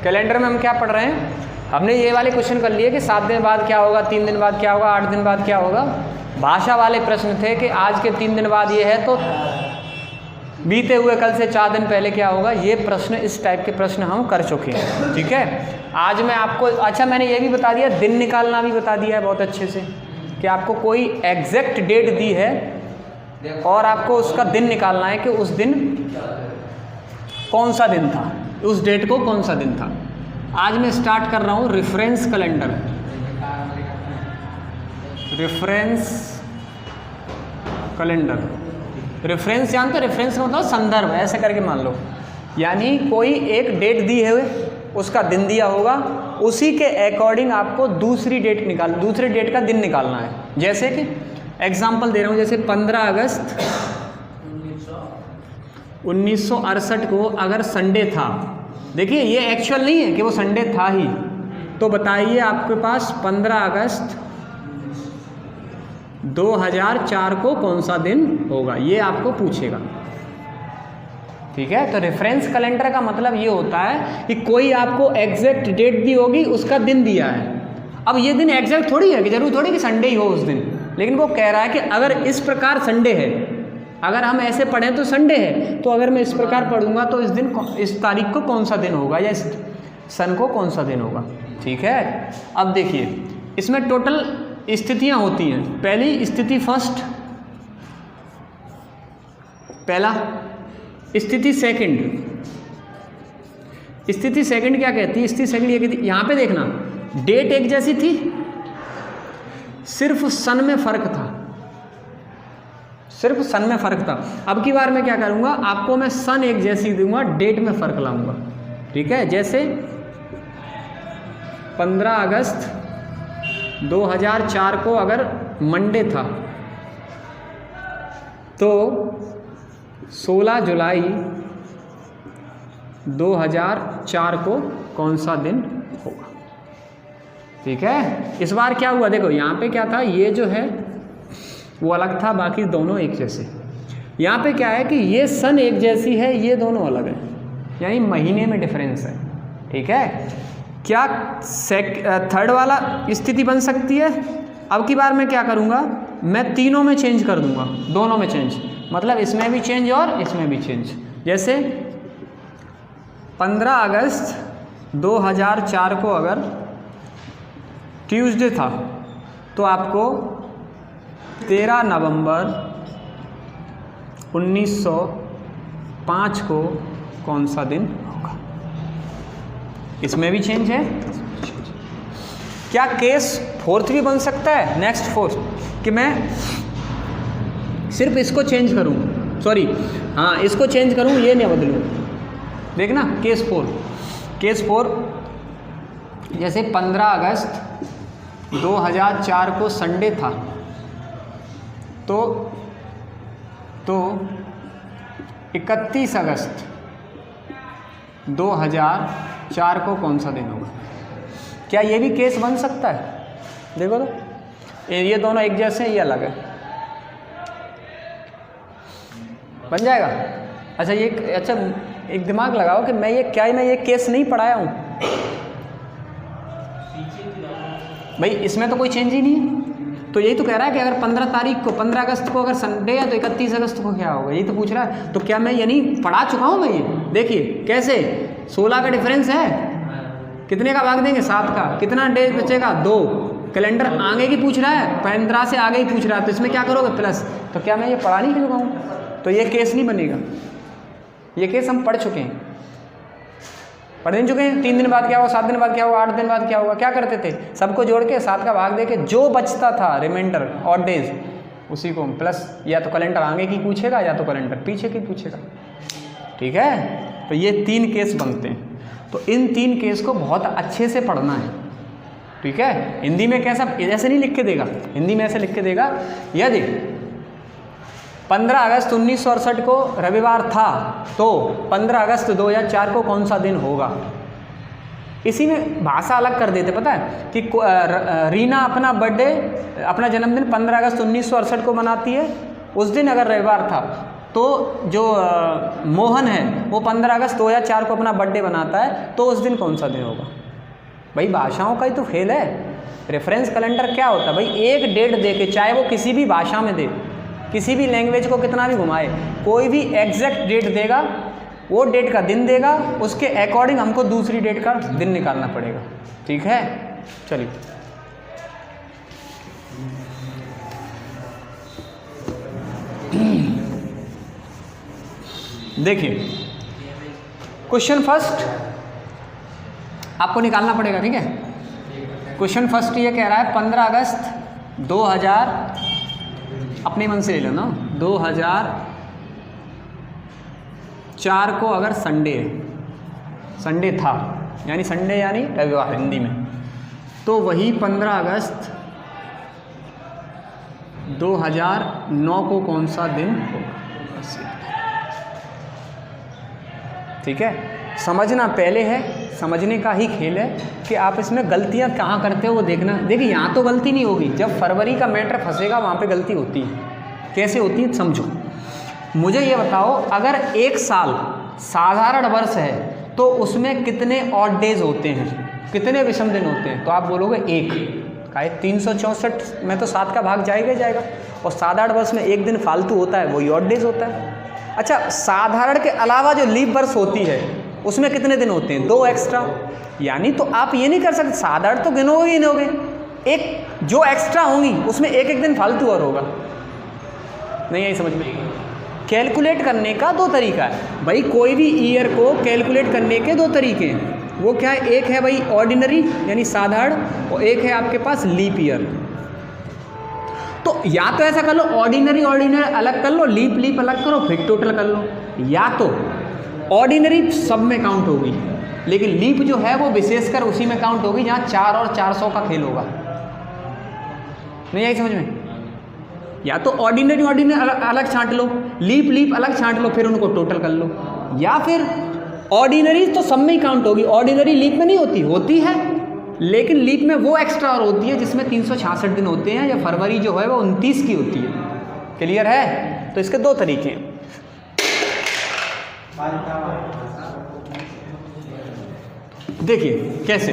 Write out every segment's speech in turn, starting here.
Calendar में हम क्या पढ़ रहे हैं, हमने ये वाले क्वेश्चन कर लिए कि 7 दिन बाद क्या होगा, 3 दिन बाद क्या होगा, 8 दिन बाद क्या होगा। भाषा वाले प्रश्न थे कि आज के 3 दिन बाद ये है तो बीते हुए कल से 4 दिन पहले क्या होगा। ये प्रश्न, इस टाइप के प्रश्न हम कर चुके हैं। ठीक है, आज मैं आपको, अच्छा मैंने ये भी बता दिया, दिन निकालना भी बता दिया है बहुत अच्छे से, कि आपको कोई एग्जैक्ट डेट दी है और आपको उसका दिन निकालना है कि उस दिन कौन सा दिन था, उस डेट को कौन सा दिन था। आज मैं स्टार्ट कर रहा हूँ reference calendar. Reference calendar, reference जानते हो, रेफरेंस का मतलब संदर्भ, ऐसे करके मान लो, यानी कोई एक डेट दी है, उसका दिन दिया होगा, उसी के अकॉर्डिंग आपको दूसरी डेट का दिन निकालना है। जैसे कि एग्जांपल दे रहा हूँ, जैसे 15 अगस्त 1968 को अगर संडे था, देखिए ये एक्चुअल नहीं है कि वो संडे था ही, तो बताइए आपके पास 15 अगस्त 2004 को कौन सा दिन होगा, ये आपको पूछेगा। ठीक है, तो रेफरेंस कैलेंडर का मतलब ये होता है कि कोई आपको एग्जैक्ट डेट दी होगी, उसका दिन दिया है। अब ये दिन एग्जैक्ट थोड़ी है कि जरूर थोड़ी कि संडे ही हो उस दिन, लेकिन वो कह रहा है कि अगर इस प्रकार संडे है, अगर हम ऐसे पढ़ें तो संडे है, तो अगर मैं इस प्रकार पढ़ूंगा तो इस दिन, इस तारीख को कौन सा दिन होगा, या इस सन को कौन सा दिन होगा। ठीक है, अब देखिए इसमें टोटल स्थितियां होती हैं। पहली स्थिति फर्स्ट, पहला स्थिति सेकंड। स्थिति सेकंड क्या कहती है, स्थिति सेकंड ये कहती है, यहाँ पे देखना डेट एक जैसी थी, सिर्फ सन में फर्क था, सिर्फ सन में फर्क था। अब की बार मैं क्या करूँगा, आपको मैं सन एक जैसी दूंगा, डेट में फर्क लाऊंगा। ठीक है, जैसे 15 अगस्त 2004 को अगर मंडे था तो 16 जुलाई 2004 को कौन सा दिन होगा। ठीक है, इस बार क्या हुआ, देखो यहाँ पे क्या था, ये जो है वो अलग था, बाकी दोनों एक जैसे। यहाँ पे क्या है कि ये सन एक जैसी है, ये दोनों अलग है, यानी महीने में डिफरेंस है। ठीक है, क्या थर्ड वाला स्थिति बन सकती है। अब की बार मैं क्या करूँगा, मैं तीनों में चेंज कर दूंगा, दोनों में चेंज, मतलब इसमें भी चेंज और इसमें भी चेंज। जैसे 15 अगस्त 2004 को अगर ट्यूसडे था तो आपको 13 नवंबर 1905 को कौन सा दिन होगा। इसमें भी चेंज है। क्या केस फोर्थ भी बन सकता है, नेक्स्ट फोर्थ, कि मैं सिर्फ इसको चेंज करूं, सॉरी हाँ इसको चेंज करूं, ये नहीं बदलूं। देखना केस फोर, जैसे 15 अगस्त 2004 को संडे था तो 31 अगस्त 2004 को कौन सा दिन होगा। क्या ये भी केस बन सकता है, देखो तो ये दोनों एक जैसे हैं, ये अलग है, बन जाएगा। अच्छा ये, अच्छा एक दिमाग लगाओ कि मैं ये केस नहीं पढ़ाया हूँ भाई, इसमें तो कोई चेंज ही नहीं है। तो यही तो कह रहा है कि अगर 15 तारीख को, 15 अगस्त को अगर संडे है तो 31 अगस्त को क्या होगा, यही तो पूछ रहा है। तो क्या मैं ये नहीं पढ़ा चुका हूँ मैं, ये देखिए कैसे 16 का डिफरेंस है, कितने का भाग देंगे 7 का, कितना डेज बचेगा 2। कैलेंडर आगे की पूछ रहा है, 15 से आगे ही पूछ रहा है, तो इसमें क्या करोगे प्लस। तो क्या मैं ये पढ़ा नहीं चुका हूँ, तो ये केस नहीं बनेगा। ये केस हम पढ़ चुके हैं, 3 दिन बाद क्या होगा, 7 दिन बाद क्या होगा, 8 दिन बाद क्या होगा। क्या करते थे, सबको जोड़ के 7 का भाग दे के जो बचता था रिमाइंडर और डेज, उसी को प्लस, या तो कैलेंडर आगे की पूछेगा या तो कैलेंडर पीछे की पूछेगा। ठीक है, तो ये 3 केस बनते हैं। तो इन 3 केस को बहुत अच्छे से पढ़ना है। ठीक है, हिंदी में कैसा, ऐसे नहीं लिख के देगा, हिंदी में ऐसे लिख के देगा, यदि 15 अगस्त 1968 को रविवार था तो 15 अगस्त 2004 को कौन सा दिन होगा। इसी में भाषा अलग कर देते, पता है कि रीना अपना बर्थडे, अपना जन्मदिन 15 अगस्त 1968 को मनाती है, उस दिन अगर रविवार था तो जो मोहन है वो 15 अगस्त 2004 को अपना बर्थडे बनाता है, तो उस दिन कौन सा दिन होगा? भाई भाषाओं का ही तो खेल है। रेफरेंस कैलेंडर क्या होता है भाई? एक डेट दे के, चाहे वो किसी भी भाषा में दे, किसी भी लैंग्वेज को कितना भी घुमाए, कोई भी एग्जैक्ट डेट देगा, वो डेट का दिन देगा, उसके अकॉर्डिंग हमको दूसरी डेट का दिन निकालना पड़ेगा। ठीक है, चलिए देखिए क्वेश्चन फर्स्ट आपको निकालना पड़ेगा। ठीक है, क्वेश्चन फर्स्ट ये कह रहा है 15 अगस्त 2000, अपने मन से ले लो ना, 2004 को अगर संडे था, यानी संडे यानी रविवार हिंदी में, तो वही 15 अगस्त 2009 को कौन सा दिन होगा? ठीक है, समझना पहले है, समझने का ही खेल है कि आप इसमें गलतियां कहाँ करते हो वो देखना। देखिए यहाँ तो गलती नहीं होगी, जब फरवरी का मैटर फंसेगा वहाँ पे गलती होती है। कैसे होती है समझो। मुझे ये बताओ, अगर एक साल साधारण वर्ष है तो उसमें कितने ऑड डेज होते हैं, कितने विषम दिन होते हैं? तो आप बोलोगे एक, का 364 में तो 7 का भाग जाएगा ही जाएगा, और साधारण वर्ष में एक दिन फालतू होता है, वही ऑड डेज होता है। अच्छा, साधारण के अलावा जो लीप वर्ष होती है उसमें कितने दिन होते हैं? 2 एक्स्ट्रा। यानी तो आप ये नहीं कर सकते, साधारण तो गिनोगे ही गिनोगे, एक जो एक्स्ट्रा होंगी उसमें एक एक दिन फालतू और होगा। नहीं आई समझ में? कैलकुलेट करने का 2 तरीका है भाई, कोई भी ईयर को कैलकुलेट करने के 2 तरीके हैं। वो क्या है? एक है भाई ऑर्डिनरी यानी साधारण, और एक है आपके पास लीप ईयर। तो या तो ऐसा कर लो, ऑर्डिनरी अलग कर लो, लीप अलग करो, फिर टोटल कर लो। या तो ऑर्डिनरी सब में काउंट होगी, लेकिन लीप जो है वो विशेषकर उसी में काउंट होगी जहाँ 4 और 400 का खेल होगा। नहीं आई समझ में? या तो ऑर्डिनरी अलग छांट लो, लीप अलग छांट लो, फिर उनको टोटल कर लो। या फिर ऑर्डिनरी तो सब में ही काउंट होगी, ऑर्डिनरी लीप में नहीं होती है, लेकिन लीप में वो एक्स्ट्रा और होती है जिसमें 366 दिन होते हैं, या फरवरी जो है वो 29 की होती है। क्लियर है? तो इसके 2 तरीके हैं। देखिए कैसे।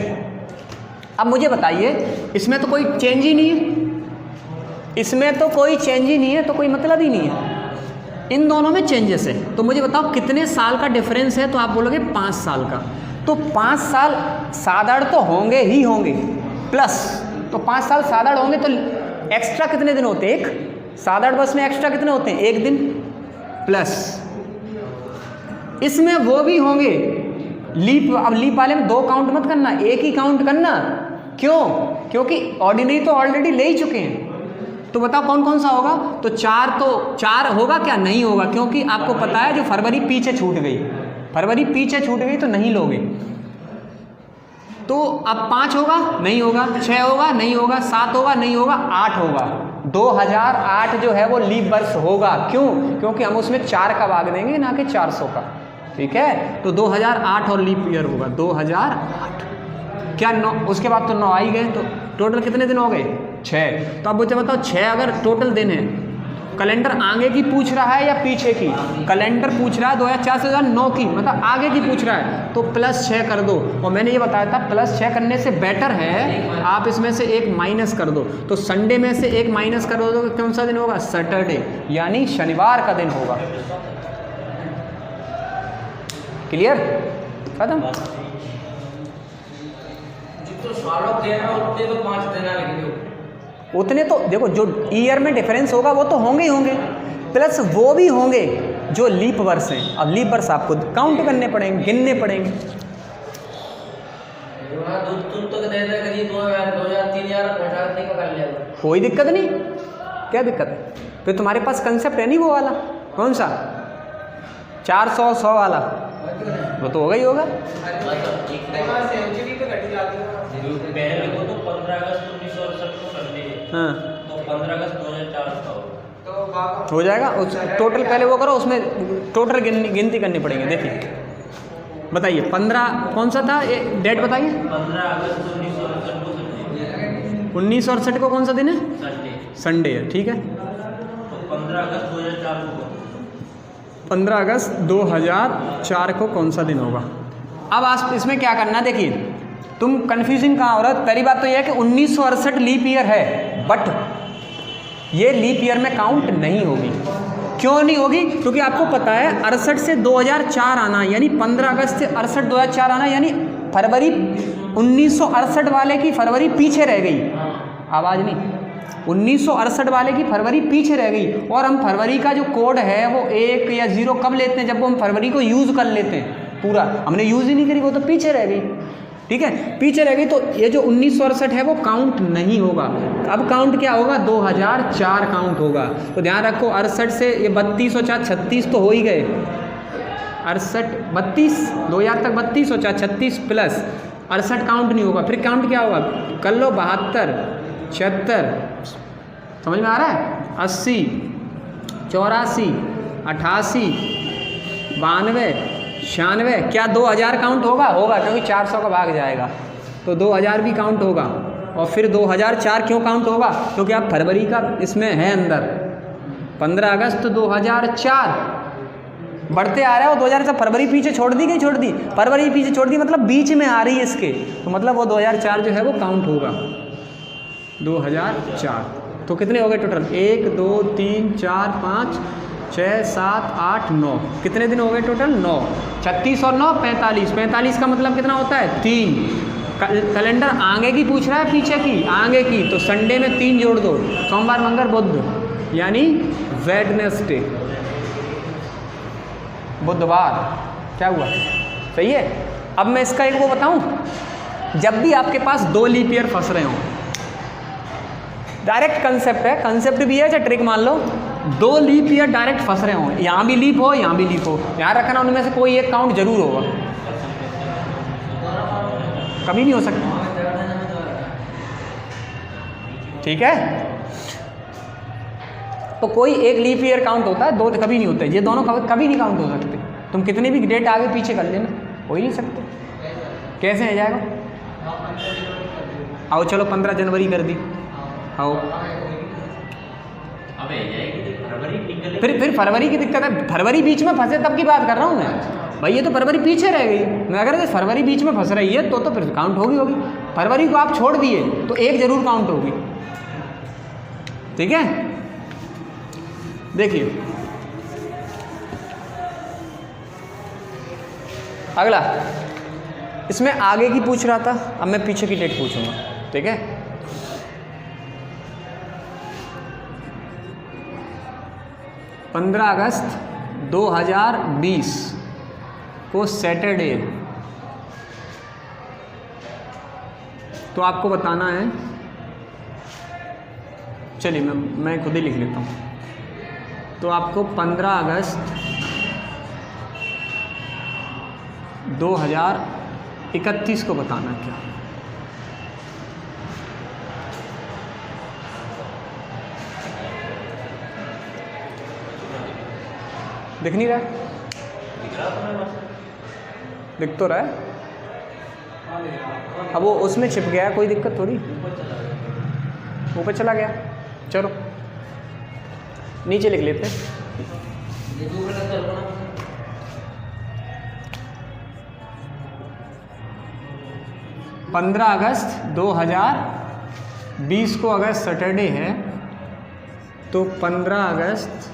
अब मुझे बताइए, इसमें तो कोई चेंज ही नहीं है, इसमें तो कोई चेंज ही नहीं है, तो कोई मतलब ही नहीं है। इन दोनों में चेंजेस है। तो मुझे बताओ कितने साल का डिफरेंस है? तो आप बोलोगे 5 साल का। तो 5 साल साधारण तो होंगे ही होंगे, प्लस तो 5 साल साधारण होंगे तो एक्स्ट्रा कितने दिन होते हैं? एक साधारण बस में एक्स्ट्रा कितने होते हैं? 1 दिन, प्लस इसमें वो भी होंगे लीप। अब लीप वाले में 2 काउंट मत करना, 1 ही काउंट करना। क्यों? क्योंकि ऑर्डिनरी तो ऑलरेडी ले ही चुके हैं। तो बताओ कौन कौन सा होगा? तो 4 होगा क्या? नहीं होगा, क्योंकि आपको पता है जो फरवरी पीछे छूट गई, फरवरी पीछे छूट गई तो नहीं लोगे। तो अब 5 होगा? नहीं होगा। 6 होगा? नहीं होगा। 7 होगा? नहीं होगा। 8 होगा। 2008 जो है वो लीप वर्ष होगा। क्यों? क्योंकि हम उसमें 4 का भाग देंगे, ना कि 400 का। ठीक है, तो 2008 और लीप ईयर होगा 2008। क्या 9? उसके बाद तो 9 आ ही गए, तो टोटल कितने दिन हो गए? 6। तो अब मुझे बताओ 6 अगर टोटल दिन है, कैलेंडर आगे की पूछ रहा है या पीछे की? कैलेंडर पूछ रहा है 2004 से 2009 की, मतलब आगे की पूछ रहा है, तो +6 कर दो। और मैंने ये बताया था +6 करने से बेटर है आप इसमें से 1 माइनस कर दो। तो संडे में से 1 माइनस कर दो तो कौन सा दिन होगा? सैटरडे, यानी शनिवार का दिन होगा। क्लियर? खत्म। उतने तो देखो, जो ईयर में डिफरेंस होगा वो तो होंगे ही होंगे, प्लस वो भी होंगे जो लीप वर्ष हैं। अब लीप वर्ष आपको काउंट करने पड़ेंगे, गिनने पड़ेंगे। कोई दिक्कत नहीं, क्या दिक्कत है? फिर तुम्हारे पास कंसेप्ट है नहीं वो वाला, कौन सा 400 100 वाला, वो तो होगा ही होगा। हाँ, तो 15 अगस्त 2004 का हो जाएगा। उस टोटल पहले वो करो, उसमें टोटल गिनती करनी पड़ेगी। देखिए बताइए 15 कौन सा था? डेट बताइए। 15 अगस्त 1968 को कौन सा दिन है? संडे। संडे है, ठीक है। तो 15 अगस्त 2004 को 15 अगस्त 2004 को कौन सा दिन होगा। अब आज इसमें क्या करना, देखिए तुम कन्फ्यूजिंग कहाँ हो रहा है। पहली बात तो यह है कि 1968 लीप ईयर है, बट ये लीप ईयर में काउंट नहीं होगी। क्यों नहीं होगी? क्योंकि आपको पता है 68 से 2004 आना, यानी 15 अगस्त से 68 2004 आना, यानी फरवरी 1968 वाले की फरवरी पीछे रह गई। आवाज़ नहीं, 1968 वाले की फरवरी पीछे रह गई। और हम फरवरी का जो कोड है वो 1 या 0 कब लेते हैं, जब वो हम फरवरी को यूज़ कर लेते हैं। पूरा हमने यूज़ ही नहीं करी, वो तो पीछे रह गई। ठीक है, पीछे रह गई, तो ये जो 1968 है वो काउंट नहीं होगा। अब काउंट क्या होगा, 2004 काउंट होगा। तो ध्यान रखो 68 से ये 32 और 4 36 तो हो ही गए। 68 32 2000 तक 32 और 4 36 प्लस 68 काउंट नहीं होगा। फिर काउंट क्या होगा, कर लो 72 76, समझ में आ रहा है, 80 84 88 92 96। क्या 2000 काउंट होगा? होगा, क्योंकि 400 का भाग जाएगा तो 2000 भी काउंट होगा। और फिर 2004 क्यों काउंट होगा, क्योंकि आप फरवरी का इसमें है अंदर। 15 अगस्त 2004 बढ़ते आ रहा है, वो 2000 से फरवरी पीछे छोड़ दी गई, छोड़ दी फरवरी पीछे छोड़ दी, मतलब बीच में आ रही है इसके, तो मतलब वो 2004 जो है वो काउंट होगा। 2004 तो कितने हो गए टोटल, 1 2 3 4 5 6 7 8 9, कितने दिन हो गए टोटल, 9। 36 और 9 45, 45 का मतलब कितना होता है, 3। कैलेंडर आगे की पूछ रहा है पीछे की, आगे की, तो संडे में 3 जोड़ दो, सोमवार मंगल बुध, यानी वेडनेसडे, बुधवार। क्या हुआ, सही है। अब मैं इसका एक वो बताऊं, जब भी आपके पास 2 लीप ईयर फंस रहे हों, डायरेक्ट कंसेप्ट है, कंसेप्ट भी है, चाहे ट्रिक मान लो, 2 लीप ईयर डायरेक्ट फंस रहे हों, यहाँ भी लीप हो यहाँ भी लीप हो, यहाँ रखना उनमें से कोई एक काउंट जरूर होगा, कभी नहीं हो सकता। ठीक है, तो कोई एक लीप ईयर काउंट होता है, 2 कभी नहीं होते, ये दोनों कभी नहीं काउंट हो सकते। तुम कितने भी डेट आगे पीछे कर लेना, हो ही नहीं सकते। कैसे हो जाएगा, आओ चलो 15 जनवरी कर दी, आओ। फिर फरवरी की दिक्कत है, फरवरी बीच में फंसे तब की बात कर रहा हूँ मैं भाई, ये तो फरवरी पीछे रह गई। मैं अगर फरवरी बीच में फंस रही है तो फिर काउंट होगी। फरवरी को आप छोड़ दिए तो एक जरूर काउंट होगी। ठीक है, देखिए अगला, इसमें आगे की पूछ रहा था, अब मैं पीछे की डेट पूछूंगा। ठीक है, पंद्रह अगस्त 2020 को सैटरडे, तो आपको बताना है, चलिए मैं खुद ही लिख लेता हूँ। तो आपको 15 अगस्त 2031 को बताना है। क्या दिख नहीं रहा है? दिख तो रहा है, अब वो उसमें छिप गया, कोई दिक्कत थोड़ी, ऊपर चला गया। चलो नीचे लिख लेते हैं। 15 अगस्त 2020 को अगर सैटरडे है तो 15 अगस्त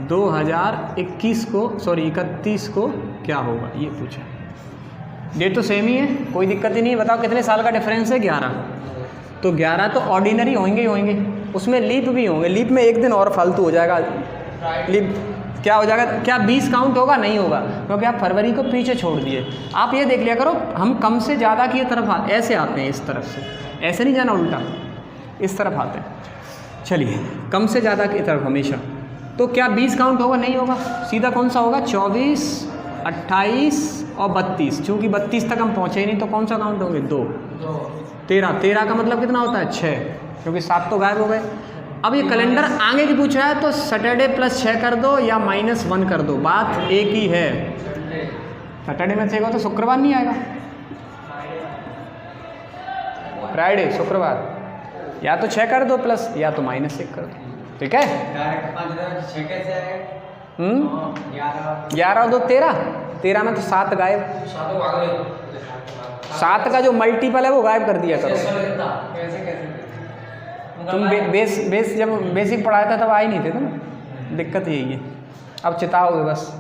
2021 को, सॉरी 31 को क्या होगा, ये पूछा। डेट तो सेम ही है, कोई दिक्कत ही नहीं है। बताओ कितने साल का डिफरेंस है, 11। तो 11 तो ऑर्डिनरी होंगे ही होंगे, उसमें लीप भी होंगे। लीप में एक दिन और फालतू हो जाएगा। लीप क्या हो जाएगा, क्या 20 काउंट होगा? नहीं होगा, क्योंकि आप फरवरी को पीछे छोड़ दिए। आप ये देख लिया करो, हम कम से ज़्यादा की तरफ ऐसे आते हैं, इस तरफ से, ऐसे नहीं जाना, उल्टा इस तरफ आते हैं। चलिए, कम से ज़्यादा की तरफ हमेशा। तो क्या 20 काउंट होगा? नहीं होगा। सीधा कौन सा होगा? 24, 28 और 32। चूँकि 32 तक हम पहुँचे ही नहीं, तो कौन सा काउंट होंगे? 2। 13 का मतलब कितना होता है? 6, क्योंकि 7 तो गायब हो गए। अब ये कैलेंडर आगे की पूछ रहा है, तो सैटरडे प्लस 6 कर दो या -1 कर दो, बात एक ही है। सैटरडे में 6 तो शुक्रवार नहीं आएगा, फ्राइडे, शुक्रवार। या तो 6 कर दो प्लस, या तो -1 कर दो। ठीक है, 11 और 2 13, 13 में तो 7 गायब, 7 का जो मल्टीपल है वो गायब कर दिया करो। तुम बेस जब बेसिक पढ़ाया था तब आए नहीं थे तुम, दिक्कत यही है। अब चिताओगे बस,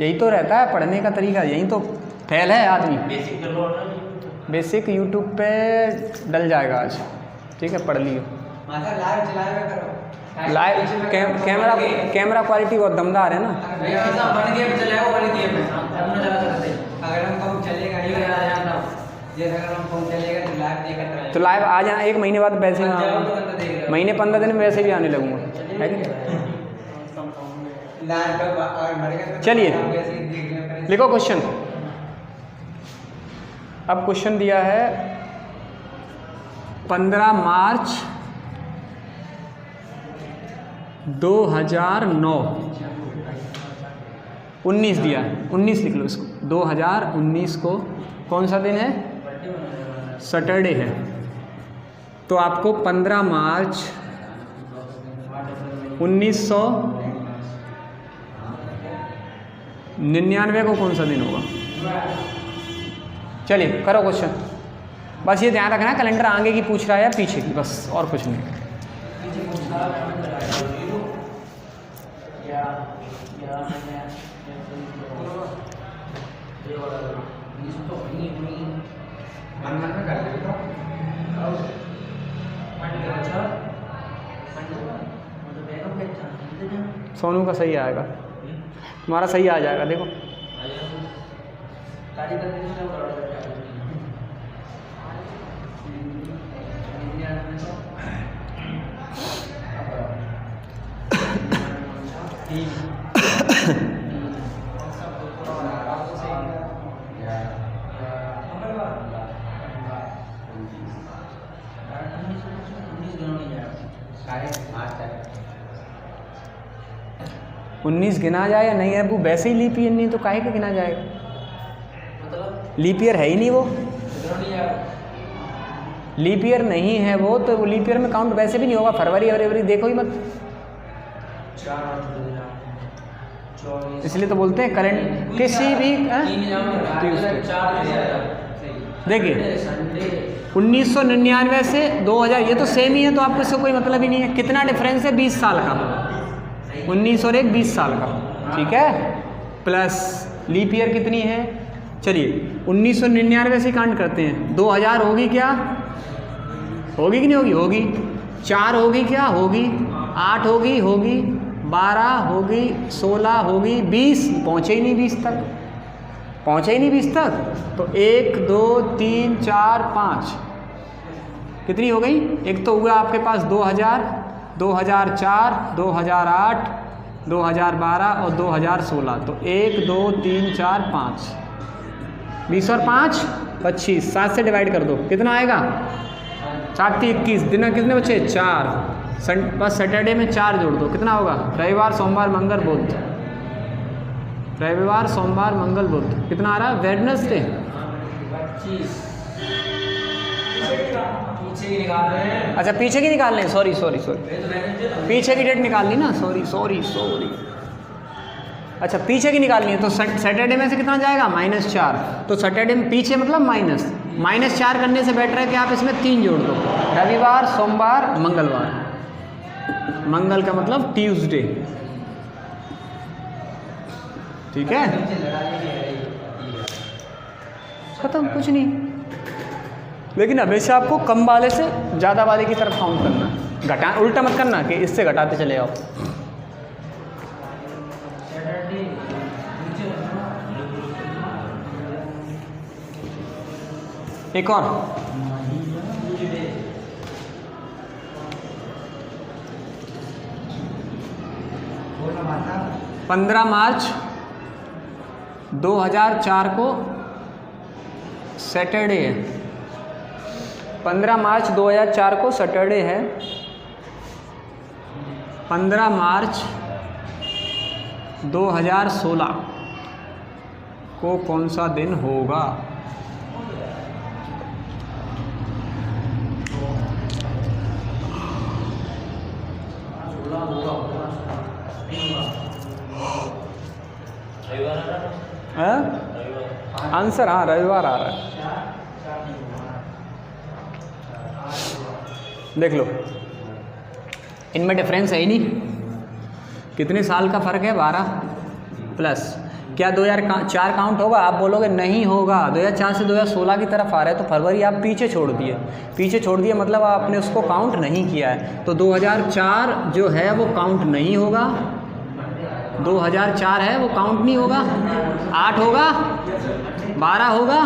यही तो रहता है पढ़ने का तरीका, यही तो फेल है आदमी। बेसिक यूट्यूब पे डल जाएगा आज, ठीक है, पढ़ लियो। लाइव कैमरा क्वालिटी बहुत दमदार है ना। तो लाइव आ जाना, 1 महीने बाद वैसे ही, महीने 15 दिन में वैसे भी आने लगूंगा, है कि नहीं? चलिए लिखो क्वेश्चन। अब क्वेश्चन दिया है 15 मार्च 2009, 19 दिया है, 19 लिख लो इसको। 2019 को कौन सा दिन है? सैटरडे है। तो आपको 15 मार्च 1999 को कौन सा दिन होगा? चलिए करो क्वेश्चन। बस ये ध्यान रखना है कैलेंडर आगे की पूछ रहा है या पीछे की, बस और कुछ नहीं। सोनू का सही आएगा, तुम्हारा सही आ जाएगा। देखो उन्नीस गिना जाए या नहीं है? वो वैसे ही लीप ईयर नहीं तो काहे का गिना जाएगा? लीप ईयर है ही नहीं वो, लीप ईयर नहीं है वो, तो वो लीप ईयर में काउंट वैसे भी नहीं होगा। फरवरी और देखो ही मत, इसलिए तो बोलते हैं करेंट किसी भी। देखिए 1999 से 2000 ये तो सेम ही है, तो आपको इससे कोई मतलब ही नहीं है। कितना डिफरेंस है? 20 साल का, 19 और 1 20 साल का, ठीक है। प्लस लीप ईयर कितनी है? चलिए 1999 से काउंट करते हैं। 2000 होगी क्या? होगी कि नहीं होगी? होगी। 4 होगी क्या? होगी। 8 होगी? होगी। 12 होगी, 16 होगी, 20 पहुँचे ही नहीं 20 तक, पहुँचे ही नहीं 20 तक। तो 1 2 3 4 5 कितनी हो गई? एक तो हुआ आपके पास 2000, 2004, 2008, 2012 और 2016। तो 1 2 3 4 5, 20 और 5 25, 7 से डिवाइड कर दो, कितना आएगा? 7 × 21, दिन कितने बचे? 4। बस सैटरडे में 4 जोड़ दो, कितना होगा? रविवार सोमवार मंगल बुध, रविवार सोमवार मंगल बुध, कितना आ रहा है? वेडनेसडे 25। अच्छा पीछे की निकाल लें, सॉरी पीछे की डेट निकालनी ना, सॉरी। अच्छा पीछे की निकालनी है, तो सैटरडे में से कितना जाएगा? -4। तो सैटरडे में पीछे मतलब -4 करने से बेटर है कि आप इसमें 3 जोड़ दो, रविवार सोमवार मंगलवार। मंगल का मतलब ट्यूसडे, ठीक है, खत्म, कुछ नहीं। लेकिन हमेशा आपको कम वाले से ज़्यादा वाले की तरफ काउंट करना, घटा उल्टा मत करना कि इससे घटाते चले आओ। एक और 15 मार्च 2004 को सैटरडे है। 15 मार्च 2004 को सैटरडे है। 15 मार्च 2016 को कौन सा दिन होगा? रविवार आ रहा है। हाँ रविवार आंसर, हाँ रविवार आ रहा है। देख लो इनमें डिफरेंस है ही नहीं। कितने साल का फ़र्क है? 12 प्लस। क्या 2004 काउंट होगा? आप बोलोगे नहीं होगा। 2004 से 2016 की तरफ आ रहा है तो फरवरी आप पीछे छोड़ दिए। पीछे छोड़ दिए मतलब आपने उसको काउंट नहीं किया है। तो 2004 जो है वो काउंट नहीं होगा। 2004 है वो काउंट नहीं होगा। 8 होगा, 12 होगा,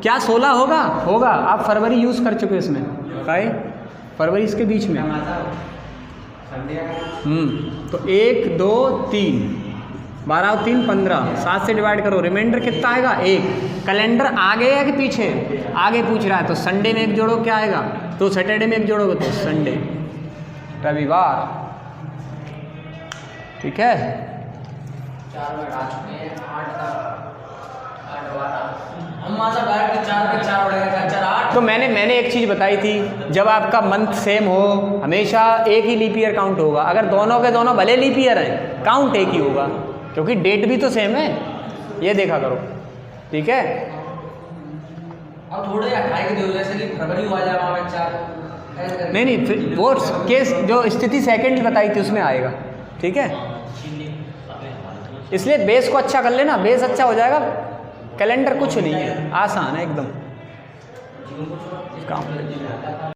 क्या 16 होगा? होगा। आप फरवरी यूज़ कर चुके इसमें, काहे फरवरी इसके बीच में। तो 1 2 3, 12 और 3 15, 7 से डिवाइड करो, रिमाइंडर कितना आएगा? 1। कैलेंडर आगे है कि पीछे? आगे पूछ रहा है तो संडे में एक जोड़ो, क्या आएगा? तो सैटरडे में एक जोड़ोगे तो संडे, रविवार। ठीक है। 4 में आ चुके हैं, 8 का 8 12 हम मासा डायरेक्ट 4 पे 4 उड़ेगा, 4 8। तो मैंने एक चीज़ बताई थी, जब आपका मंथ सेम हो हमेशा एक ही लीप ईयर काउंट होगा। अगर दोनों के दोनों भले लीप ईयर हैं, काउंट एक ही होगा, क्योंकि डेट भी तो सेम है। ये देखा करो, ठीक है। अब थोड़े हटाए के दो, जैसे कि फरवरी हुआ जाए वहाँ में 4। नहीं फिर वो केस जो स्थिति सेकंड बताई थी उसमें आएगा, ठीक है। इसलिए बेस को अच्छा कर लेना, बेस अच्छा हो जाएगा। कैलेंडर कुछ नहीं है, आसान है एकदम काम।